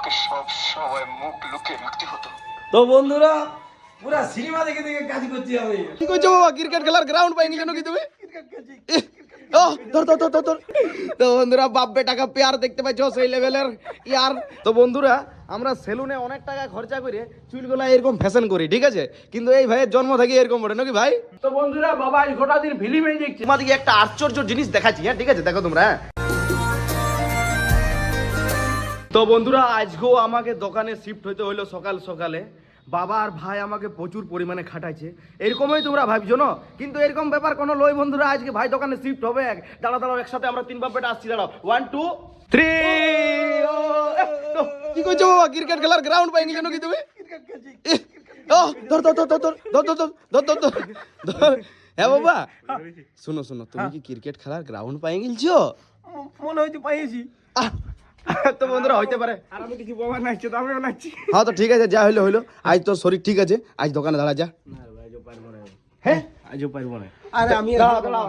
আমাকে সব সময় মুখ লুকিয়ে রাখতে হতো। তো বন্ধুরা পুরা সিনেমা দেখে দেখে কাজ করছি আমি। কি করছো বাবা? ক্রিকেট খেলার গ্রাউন্ড পাইনি কেন কি তুমি? ও ধর ধর ধর ধর। তো বন্ধুরা বাপ বেটাকে পেয়ার দেখতে পাচ্ছ সেই লেভেলের ইয়ার। তো বন্ধুরা আমরা সেলুনে অনেক টাকা খরচা করে চুলগুলা এরকম ফ্যাশন করি, ঠিক আছে, কিন্তু এই ভাইয়ের জন্ম থেকে এরকম ওঠে নাকি ভাই? তো বন্ধুরা বাবা এই গোটা দিন ফিল্মে দেখছি, তোমাদেরকে একটা আশ্চর্য জিনিস দেখাচ্ছি, হ্যাঁ ঠিক আছে, দেখো তোমরা। হ্যাঁ তো বন্ধুরা আজকেও আমাকে দোকানে শিফট হইতে হইলো সকাল সকালে। বাবা আর ভাই আমাকে প্রচুর পরিমাণে খাটাইছে, এরকমই তোমরা ভাবছো না, কিন্তু এরকম ব্যাপার কোনো লই বন্ধুরা। আজকে ভাই দোকানে শিফট হবে, দাঁড়া দাঁড়াও একসাথে আমরা তিন বাপ বেটা আসছি, দাঁড়াও 1 2 3। কি করছো বাবা? ক্রিকেট খেলার গ্রাউন্ড পাইনি কেন কি তুমি? ও ধর ধর ধর ধর ধর ধর ধর ধর ধর ধর। হ্যাঁ বাবা শুনো শোনো, তুমি কি ক্রিকেট খেলার গ্রাউন্ড পাই গেলছো? মনে হচ্ছে পাইছি। তো বন্ধুরা হইতে পারে, আর আমি কিছু বাবা নাচছে তো আমিও নাচছি। হ্যাঁ তো ঠিক আছে, যা হইলো হইলো। আজ তোর শরীর ঠিক আছে, আজ দোকানে দাঁড়া যা। না আজও পারবো না। হ্যাঁ আজও পারবো না। আরে আমি দাঁড়াও, দাঁড়াও,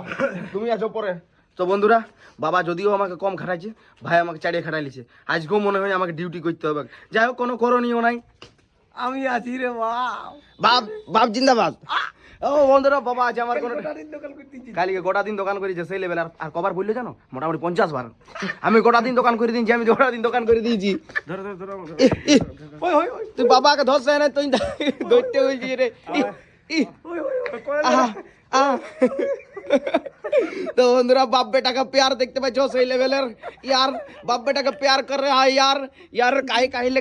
তুমি আছো পরে। তো বন্ধুরা বাবা যদিও আমাকে কম খাটাইছে, ভাই আমাকে চাড়িয়ে খাটাইছে। আজকেও মনে হয় আমাকে ডিউটি করতে হবে। যাই হোক কোনো করণীয় নাই, আমি আছি রে বাপ। বাপ বাপ জিন্দাবাদ। ও বন্ধুরা বাবা আজ আমার কোনো দোকান করতেছি। কালকে গোটা দিন দোকান করেছে সেই লেভেল। আর কবার বললো জানো? মোটামুটি 50 বার আমি গোটা দিন দোকান করে দিয়েছি, আমি গোটা দিন দোকান করে দিয়েছি। ধর ধর ধর। ওই ওই ওই তুই বাবাকে ধরছে না, তুই ধরতে হয়েছি রে। ওই ওই ওই আহ, আহ। तो बंधुरा बाप बेटा का प्यार देखते पाচ্ছ সেই লেভেলের यार। बाप बेटा का प्यार कर रहा है यार। यार কাহিলে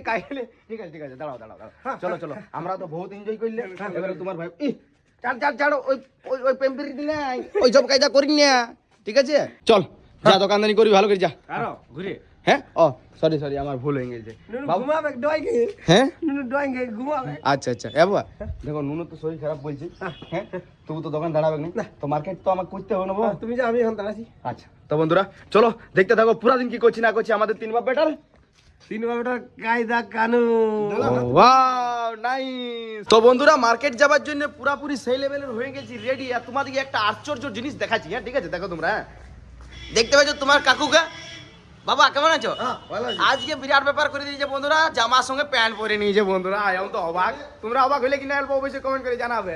ঠিক আছে ঠিক আছে, দাঁড়াও দাঁড়াও দাঁড়াও, চলো চলো, আমরা তো বহুত এনজয় করলে। এবারে তোমার ভাই ছাড় ছাড় ছাড়ো, ওই ওই ওই পেম্পিরি দিলে ওই সব কায়দা করি না, ঠিক আছে? চল যা দোকানদারি করবি ভালো করে যা। আরো ঘুরে। হ্যাঁ ও সরি সরি, আমার ভুল হয়ে গেছে। ঘুমাবে ডয়গে। হ্যাঁ ডয়গে ঘুমাবে। আচ্ছা আচ্ছা এ বাবা দেখো নুনু তো শরীর খারাপ বলছে, হ্যাঁ তবু তো দোকান দাঁড়াবে না, তো মার্কেট তো আমাকে করতে হবে না বাবা। তুমি যা, আমি এখন দাঁড়াচ্ছি। আচ্ছা তো বন্ধুরা চলো দেখতে থাকো পুরা দিন কি করছি না করছি আমাদের তিন বাপ বেটার। তিন বাবাটার কায়দা কানুন। Wow nice. তো বন্ধুরা মার্কেট যাবার জন্য পুরাপুরি সেই লেভেলের হয়ে গেছি রেডি। আর তোমাদেরকে একটা আশ্চর্য জিনিস দেখাচ্ছি, হ্যাঁ ঠিক আছে, দেখো তোমরা। হ্যাঁ দেখতে পাচ্ছ তোমার কাকুকে। বাবা কেমন আছো? আজকে বিরাট ব্যাপার করে দিয়েছে বন্ধুরা, জামার সঙ্গে প্যান্ট পরে নিয়েছে বন্ধুরা। আমি তো অবাক, তোমরা অবাক হইলে কিনা অবশ্যই কমেন্ট করে জানাবে।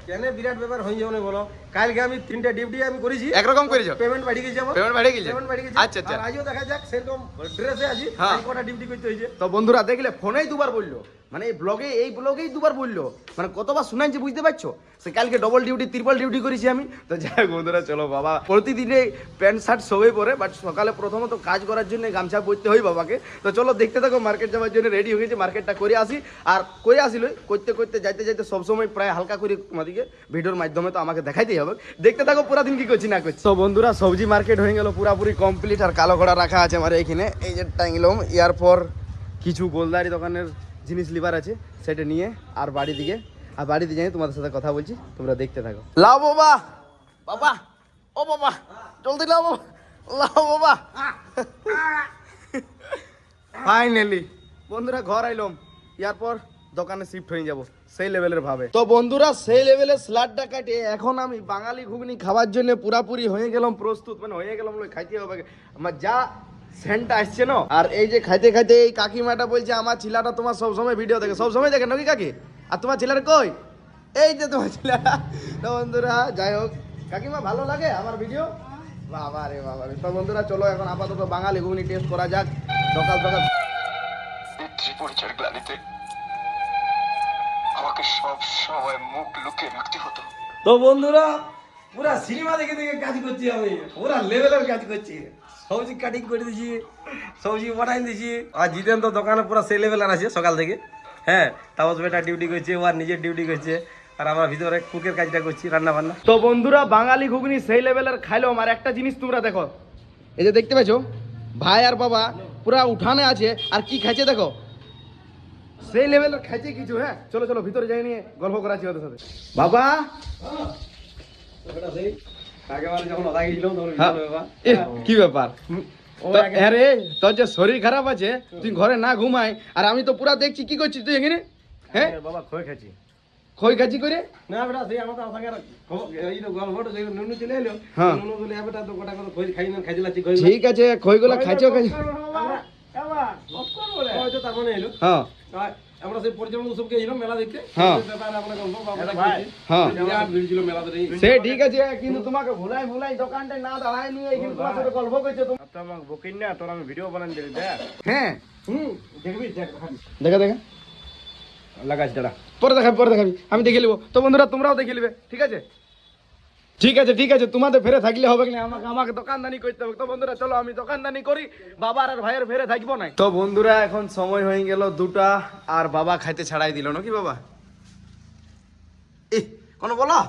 কেন বিরাট ব্যাপার হয়ে যাবে বলো? কালকে আমি 3টা ডিউটি আমি করেছি, একরকম করেছো? পেমেন্ট বাড়ি গেছে আমার। পেমেন্ট বেড়ে গেছে? পেমেন্ট বাড়ি গেছে। আচ্ছা আচ্ছা। আর আজও দেখা যাক সেরকম ড্রেসে আছি, হ্যাঁ। আজ কটা ডিউটি করতে হয়েছে। তো বন্ধুরা দেখলে ফোনেই দুবার বললো, মানে এই ব্লগেই দুবার বললো, মানে কতবার শুনাইছে বুঝতে পারছো? সে কালকে ডবল ডিউটি ট্রিপল ডিউটি করেছি আমি। তো যাই হোক বন্ধুরা চলো, বাবা প্রতিদিনে প্যান্ট শার্ট সবই পরে, বাট সকালে প্রথমত কাজ করার জন্য গামছা পরতে হয় বাবাকে। তো চলো দেখতে থাকো, মার্কেট যাওয়ার জন্য রেডি হয়ে গেছে, মার্কেটটা করে আসি। আর করে আসিল করতে করতে যাইতে যাইতে সবসময় প্রায় হালকা করে আমাদেরকে ভিডিওর মাধ্যমে তো আমাকে দেখাইতেই হবে। দেখতে থাকো পুরা দিন কি করছি না করছি। তো বন্ধুরা সবজি মার্কেট হয়ে গেল পুরাপুরি কমপ্লিট। আর কালো ঘোড়া রাখা আছে আমার এইখানে, এই যে টাইংলম। এরপর কিছু গোলদারি দোকানের জিনিস লিবার আছে, সেটা নিয়ে আর বাড়িতে যাই তোমাদের সাথে কথা বলছি, তোমরা দেখতে থাকো। লাও বাবা, বাবা ও বাবা জলদি লাও বাবা, লাও বাবা। ফাইনালি বন্ধুরা ঘর আইলাম, এরপর দোকানে শিফট হয়ে যাব সেই লেভেলের ভাবে। তো বন্ধুরা সেই লেভেলের স্লাডটা কাটে এখন আমি বাঙালি ঘুগনি খাওয়ার জন্য পুরাপুরি হয়ে গেলাম প্রস্তুত, মানে হয়ে গেলাম, খাইতে হবে আমার যা সেন্টটা আসছে না। আর এই যে খাইতে খাইতে এই কাকিমাটা বলছে আমার ছেলেটা তোমার সবসময় ভিডিও দেখে, সবসময় দেখে নাকি কাকি? আর তোমার ছেলের কই? এই যে তোমার ছেলেটা। তো বন্ধুরা যাই হোক, কাকিমা ভালো লাগে আমার ভিডিও? বাবা রে বাবা রে। তো বন্ধুরা চলো এখন আপাতত বাঙালি ঘুগনি টেস্ট করা যাক। সকাল সকাল পরিচয় গ্লানিতে আমাকে সব সময় মুখ লুকিয়ে রাখতে হতো। তো বন্ধুরা পুরা সিনেমা দেখে দেখে কাজ করছি আমি, পুরা লেভেলের কাজ করছি। সবজি কাটিং করে দিছি, সবজি বানাই দিছি। আর জিতেন তো দোকানে পুরা সেই লেভেলের আছে সকাল থেকে। হ্যাঁ তাপস বেটা ডিউটি করছে, ও আর নিজের ডিউটি করছে, আর আমরা ভিতরে কুকের কাজটা করছি, রান্না বান্না। তো বন্ধুরা বাঙালি ঘুগনি সেই লেভেলের খাইলাম। আর একটা জিনিস তোমরা দেখো, এই যে দেখতে পাচ্ছ ভাই আর বাবা পুরা উঠানে আছে, আর কি খাইছে দেখো, সেই লেভেলের খাইছে কিছু। হ্যাঁ চলো চলো ভিতরে যাই নিয়ে গল্প করাচ্ছি ওদের সাথে। বাবা কি ব্যাপার? আরে তোর যে শরীর খারাপ আছে, তুই ঘরে না ঘুমাই, আর আমি তো পুরা দেখছি কি করছিস তুই এখানে? হ্যাঁ বাবা খই খাচ্ছি। খই খাচ্ছি করে না বেটা সেই আমাদের সঙ্গে এই গল্পটা সেই নুনু চলে এলো। হ্যাঁ নুনু বলে বেটা তো গোটা করে খই খাই না, খাইছিলাছি খই। ঠিক আছে খইগুলা খাইছো খাইছো। হয়তো তার মানে এলো হ্যাঁ আমরা সেই পরিচালনা উৎসব গেছিলাম মেলা দেখতে হ্যাঁ। ব্যাপারে আপনার গল্প বাবা হ্যাঁ। বিরাট ভিড় ছিল মেলাতে রে। সে ঠিক আছে কিন্তু তোমাকে ভুলাই দোকানটায় না দাঁড়ায় নিয়ে এইখানে তোমার সাথে গল্প করছে তুমি আমাকে বকিন না তোর আমি ভিডিও বানান দিলি দেখ হ্যাঁ দেখবি দেখ খালি দেখা লাগাস দাঁড়া পরে দেখাবি আমি দেখে নেবো তো বন্ধুরা তোমরাও দেখে নেবে ঠিক আছে ঠিক আছে তোমাদের ফেরে থাকলে হবে না আমাকে দোকানদানি করতে হবে তো বন্ধুরা চলো আমি দোকানদানি করি বাবার আর ভাইয়ের ফেরে থাকবো না তো বন্ধুরা এখন সময় হয়ে গেল 2টা আর বাবা খাইতে ছাড়াই দিল নাকি বাবা কোনো বলো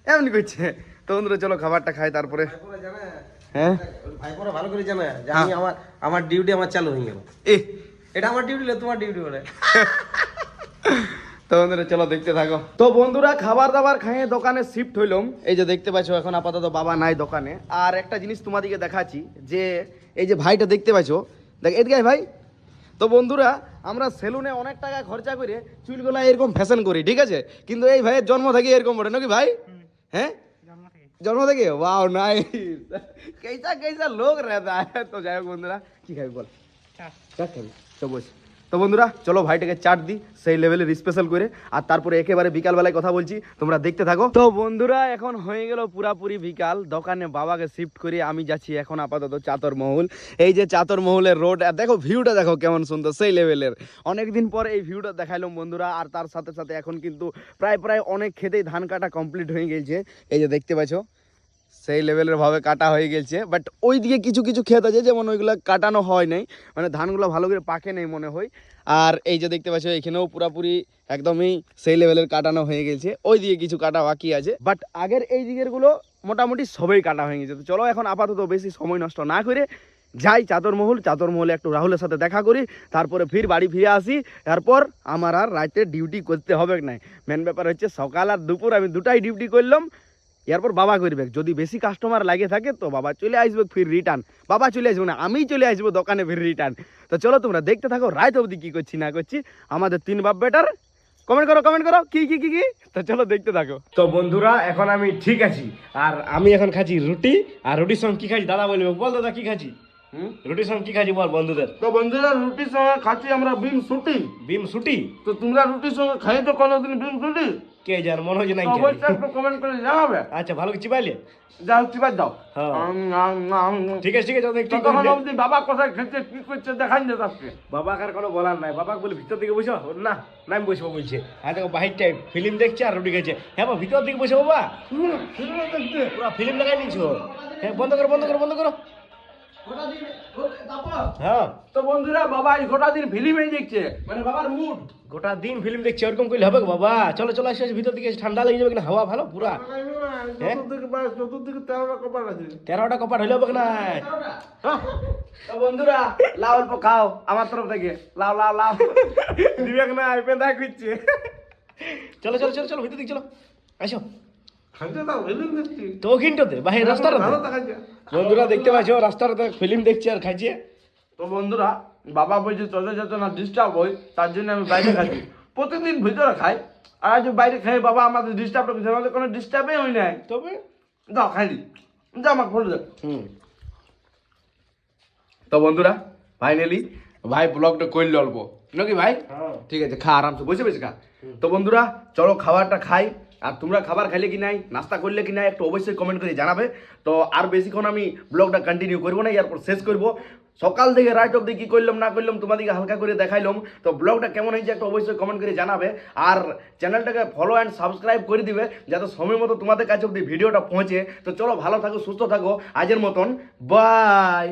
এমনি করছে তো বন্ধুরা চলো খাবারটা খাই তারপরে হ্যাঁ ভাইপোরা ভালো করে জানে যে আমি আমার ডিউটি আমার চালু হয়ে গেল এটা আমার ডিউটি তোমার ডিউটি বলে তো বন্ধুরা চলো দেখতে থাকো তো বন্ধুরা খাবার দাবার খাইয়ে দোকানে শিফট হইলাম এই যে দেখতে পাচ্ছ এখন আপাতত বাবা নাই দোকানে আর একটা জিনিস তোমাদেরকে দেখাচ্ছি যে এই যে ভাইটা দেখতে পাচ্ছ দেখ এদিকে ভাই তো বন্ধুরা আমরা সেলুনে অনেক টাকা খরচা করে চুলগুলা এরকম ফ্যাশন করি ঠিক আছে কিন্তু এই ভাইয়ের জন্ম থেকে এরকম ওঠে নাকি ভাই হ্যাঁ জন্ম থেকে ওয়াও নাইস कैसा लोग रहता है তো যাই হোক বন্ধুরা কি খাবি বল চাট খাবি তো বস তো বন্ধুরা চলো ভাইটাকে চাট দিই সেই লেভেলের স্পেশাল করে আর তারপরে একেবারে বিকালবেলায় কথা বলছি তোমরা দেখতে থাকো তো বন্ধুরা এখন হয়ে গেল পুরাপুরি বিকাল দোকানে বাবাকে শিফট করে আমি যাচ্ছি এখন আপাতত চাতরমহল এই যে চাতরমহলের রোড আর দেখো ভিউটা দেখো কেমন সুন্দর সেই লেভেলের অনেকদিন পর এই ভিউটা দেখাইলাম বন্ধুরা আর তার সাথে সাথে এখন কিন্তু প্রায় অনেক খেতেই ধান কাটা কমপ্লিট হয়ে গেছে এই যে দেখতে পাচ্ছ সেই লেভেলের ভাবে কাটা হয়ে গেছে বাট ওই দিকে কিছু ক্ষেত আছে যেমন ওইগুলো কাটানো হয় নাই মানে ধানগুলো ভালো করে পাকে নেই মনে হয় আর এই যে দেখতে পাচ্ছ এখানেও পুরাপুরি একদমই সেই লেভেলের কাটানো হয়ে গেছে ওই দিকে কিছু কাটা বাকি আছে বাট আগের এই দিকের গুলো মোটামুটি সবই কাটা হয়ে গেছে তো চলো এখন আপাতত বেশি সময় নষ্ট না করে যাই চাতরমহলে একটু রাহুলের সাথে দেখা করি তারপরে ফির বাড়ি ফিরে আসি তারপর আমার আর রাতে ডিউটি করতে হবে না মেন ব্যাপার হচ্ছে সকাল আর দুপুর আমি দুটাই ডিউটি করলাম এরপর বাবা করবে যদি বেশি কাস্টমার লাগে থাকে তো বাবা চলে আসবে ফির রিটার্ন বাবা চলে আসবে না আমি চলে আসবো দোকানে ফির রিটার্ন তো চলো তোমরা দেখতে থাকো রাত অবধি কি করছি না করছি আমাদের 3 বাপ বেটার কমেন্ট করো কি তো চলো দেখতে থাকো তো বন্ধুরা এখন আমি ঠিক আছি আর আমি এখন খাচ্ছি রুটি আর রুটির সঙ্গে কি খাচ্ছি দাদা বলবে বল দাদা কি খাচ্ছি রুটির সঙ্গে কি খাচ্ছি বল বন্ধুদের তো বন্ধুরা রুটির সঙ্গে খাচ্ছি আমরা বিম সুটি তো তোমরা রুটির সঙ্গে খাই তো কোনোদিন বিম ছুটি কে জান মনে হয় যে নাই অবশ্যই একটু কমেন্ট করে জানাবে আচ্ছা ভালো কিছু পাইলে যাও চিবাই দাও হ্যাঁ। ঠিক ঠিক আছে দেখছি তখন অবধি বাবা কোথায় খেতে কি করছে দেখাই দে আজকে বাবা কার কোনো বলার নাই বাবা বলে ভিতর দিকে বসো না না আমি বসবো বলছে আর দেখো বাহির টাইম ফিল্ম দেখছে আর রুটি খাচ্ছে হ্যাঁ বাবা ভিতর দিকে বসে বাবা পুরো ফিল্ম লাগাই নিছো হ্যাঁ বন্ধ করো হ্যাঁ তো বন্ধুরা বাবা এই গোটা দিন ফিল্মই দেখছে মানে বাবার মুড গোটা দিন ফিল্ম দেখছি ওরকম করলে হবে গো বাবা চলো আসো ভিতর দিকে ঠান্ডা লেগে যাবে কিনা হাওয়া ভালো পুরা চতুর্দিকে 13টা কপাল আছে 13টা কপাট হলে হবে না তো বন্ধুরা লাউ অল্প খাও আমার তরফ থেকে লাউ দিবে না পেঁদা খুঁজছে চলো ভিতর দিকে চলো আসো খাইতে দাও ফিল্ম দেখছি তো ওখানটাতে বাহির রাস্তাটা ভালো দেখাচ্ছে বন্ধুরা দেখতে পাচ্ছ রাস্তাটাতে ফিল্ম দেখছি আর খাইছে তো বন্ধুরা বাবা বলছে চলে যেত না ডিস্টার্ব হয় তার জন্য আমি বাইরে খাচ্ছি প্রতিদিন ভিতরে খাই আর আজ বাইরে খাই বাবা আমাদের ডিস্টার্ব করছে আমাদের কোনো ডিস্টার্বই হয় নাই তবে দাও খাইলি যা আমাকে বলে দে তো বন্ধুরা ফাইনালি ভাই ব্লগটা করল অল্প নাকি ভাই ঠিক আছে খা আরামসে বসে খা তো বন্ধুরা চলো খাবারটা খাই আর তোমরা খাবার খাইলে কি নাই নাস্তা করলে কি নাই একটু অবশ্যই কমেন্ট করে জানাবে তো আর বেশিক্ষণ আমি ব্লগটা কন্টিনিউ করবো না এরপর শেষ করবো সকাল থেকে রাইট অব্দি কি করলাম না করলাম তোমাদেরকে হালকা করে দেখাইলাম তো ব্লগটা কেমন হয়েছে একটু অবশ্যই কমেন্ট করে জানাবে আর চ্যানেলটাকে ফলো অ্যান্ড সাবস্ক্রাইব করে দিবে যাতে সময় মতো তোমাদের কাছে অব্দি ভিডিওটা পৌঁছে তো চলো ভালো থাকো সুস্থ থাকো আজের মতন বাই।